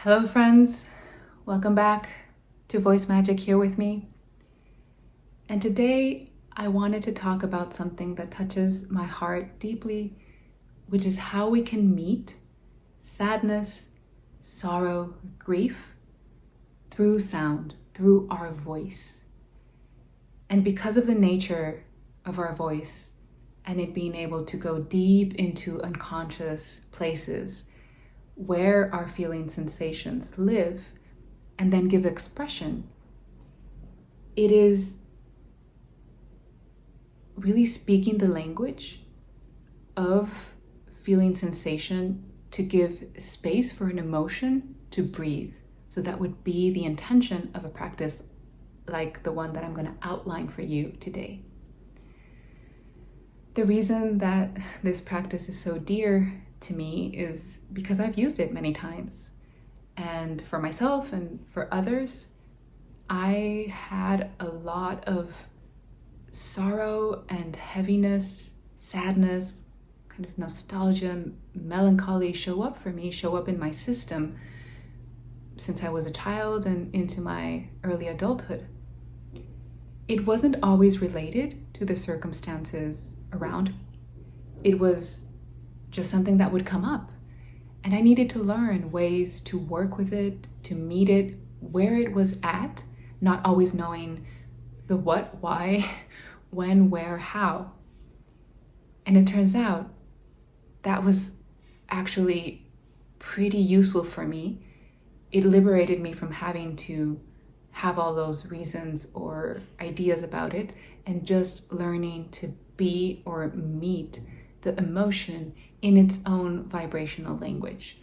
Hello friends, welcome back to Voice Magic here with me. And today I wanted to talk about something that touches my heart deeply, which is how we can meet sadness, sorrow, grief through sound, through our voice. And because of the nature of our voice and it being able to go deep into unconscious places, where our feeling sensations live and then give expression, it is really speaking the language of feeling sensation to give space for an emotion to breathe. So that would be the intention of a practice like the one that I'm going to outline for you today. The reason that this practice is so dear to me is because I've used it many times. And for myself and for others, I had a lot of sorrow and heaviness, sadness, kind of nostalgia, melancholy show up in my system since I was a child and into my early adulthood. It wasn't always related to the circumstances around me. It was just something that would come up. And I needed to learn ways to work with it, to meet it where it was at, not always knowing the what, why, when, where, how. And it turns out that was actually pretty useful for me. It liberated me from having to have all those reasons or ideas about it, and just learning to be or meet the emotion in its own vibrational language.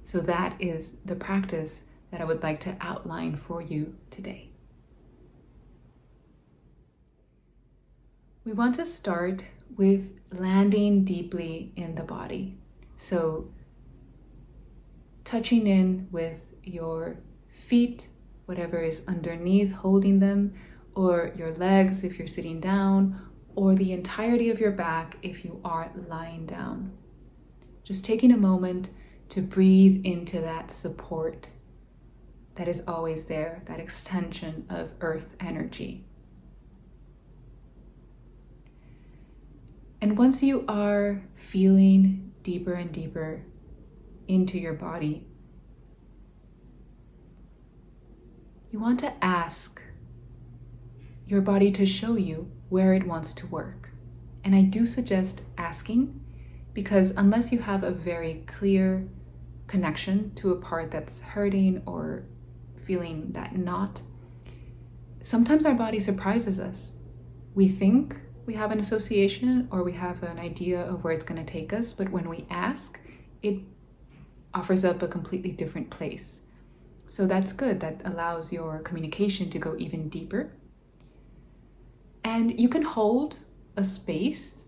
So that is the practice that I would like to outline for you today. We want to start with landing deeply in the body. So touching in with your feet, whatever is underneath, holding them, or your legs if you're sitting down, or the entirety of your back if you are lying down. Just taking a moment to breathe into that support that is always there, that extension of earth energy. And once you are feeling deeper and deeper into your body, you want to ask your body to show you where it wants to work. And I do suggest asking, because unless you have a very clear connection to a part that's hurting or feeling that knot, sometimes our body surprises us. We think we have an association or we have an idea of where it's going to take us, but when we ask, it offers up a completely different place. So that's good. That allows your communication to go even deeper. And you can hold a space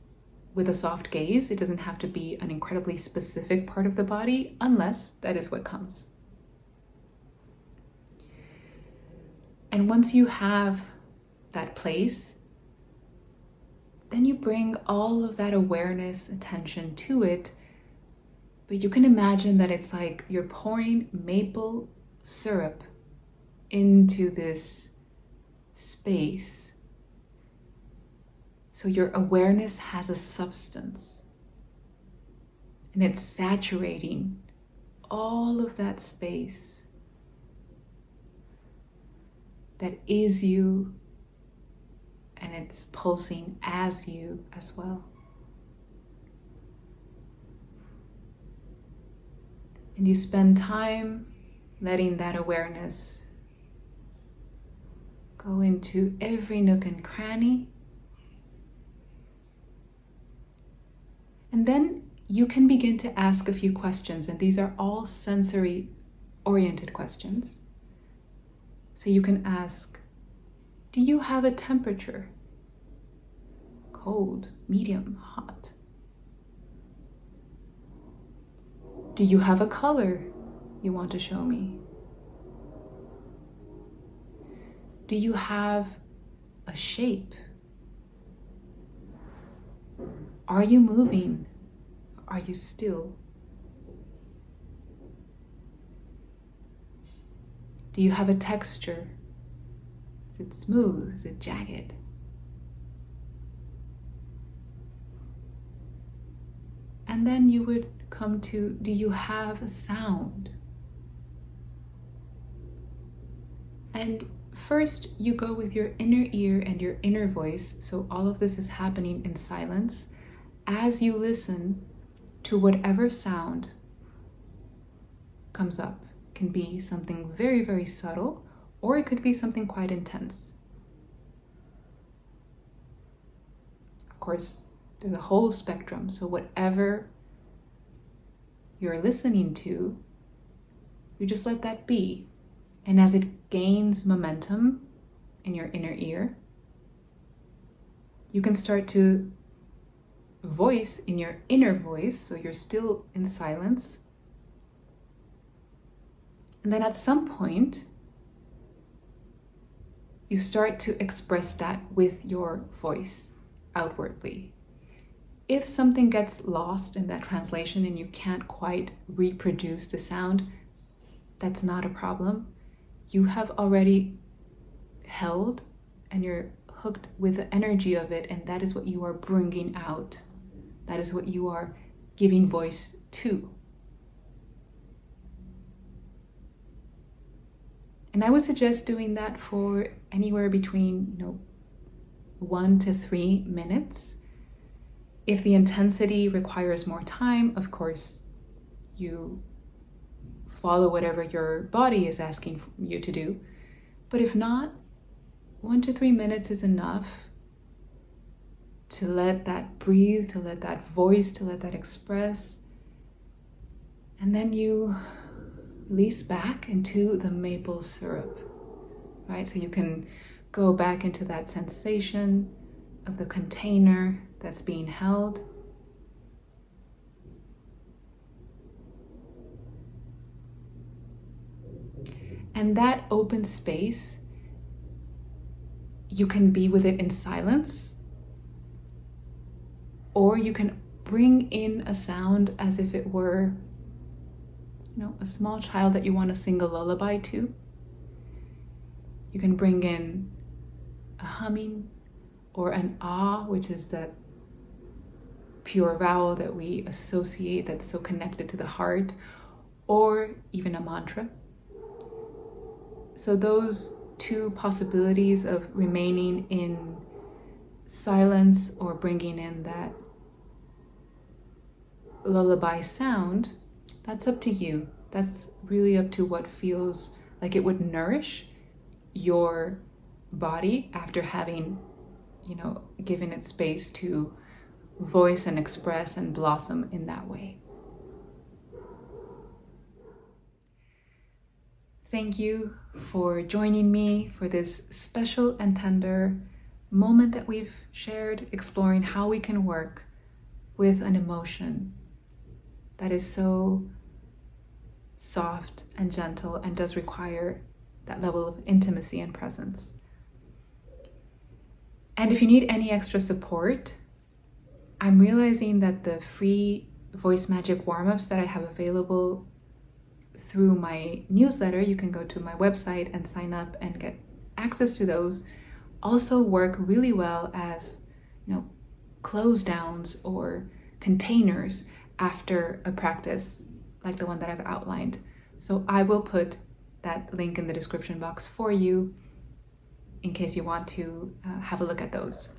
with a soft gaze. It doesn't have to be an incredibly specific part of the body, unless that is what comes. And once you have that place, then you bring all of that awareness, attention to it. But you can imagine that it's like you're pouring maple syrup into this space. So your awareness has a substance, and it's saturating all of that space that is you, and it's pulsing as you as well. And you spend time letting that awareness go into every nook and cranny. And then you can begin to ask a few questions, and these are all sensory-oriented questions. So you can ask, do you have a temperature? Cold, medium, hot? Do you have a color you want to show me? Do you have a shape? Are you moving? Are you still? Do you have a texture? Is it smooth? Is it jagged? And then you would come to, do you have a sound? And first you go with your inner ear and your inner voice. So all of this is happening in silence as you listen to whatever sound comes up. It can be something very, very subtle, or it could be something quite intense. Of course, there's a whole spectrum. So whatever you're listening to, you just let that be. And as it gains momentum in your inner ear, you can start to voice in your inner voice, so you're still in silence. And then at some point, you start to express that with your voice outwardly. If something gets lost in that translation and you can't quite reproduce the sound, that's not a problem. You have already held and you're hooked with the energy of it, and that is what you are bringing out. That is what you are giving voice to. And I would suggest doing that for anywhere between 1 to 3 minutes. If the intensity requires more time, of course, you follow whatever your body is asking you to do. But if not, 1 to 3 minutes is enough to let that breathe, to let that voice, to let that express. And then you release back into the maple syrup, right? So you can go back into that sensation of the container that's being held. And that open space, you can be with it in silence, or you can bring in a sound as if it were, a small child that you want to sing a lullaby to. You can bring in a humming or an ah, which is that pure vowel that we associate that's so connected to the heart, or even a mantra. So those two possibilities of remaining in silence or bringing in that lullaby sound, that's up to you. That's really up to what feels like it would nourish your body after having, given it space to voice and express and blossom in that way. Thank you for joining me for this special and tender moment that we've shared, exploring how we can work with an emotion that is so soft and gentle and does require that level of intimacy and presence. And if you need any extra support, I'm realizing that the free voice magic warm-ups that I have available through my newsletter, you can go to my website and sign up and get access to those, also work really well as close downs or containers after a practice like the one that I've outlined. So I will put that link in the description box for you in case you want to have a look at those.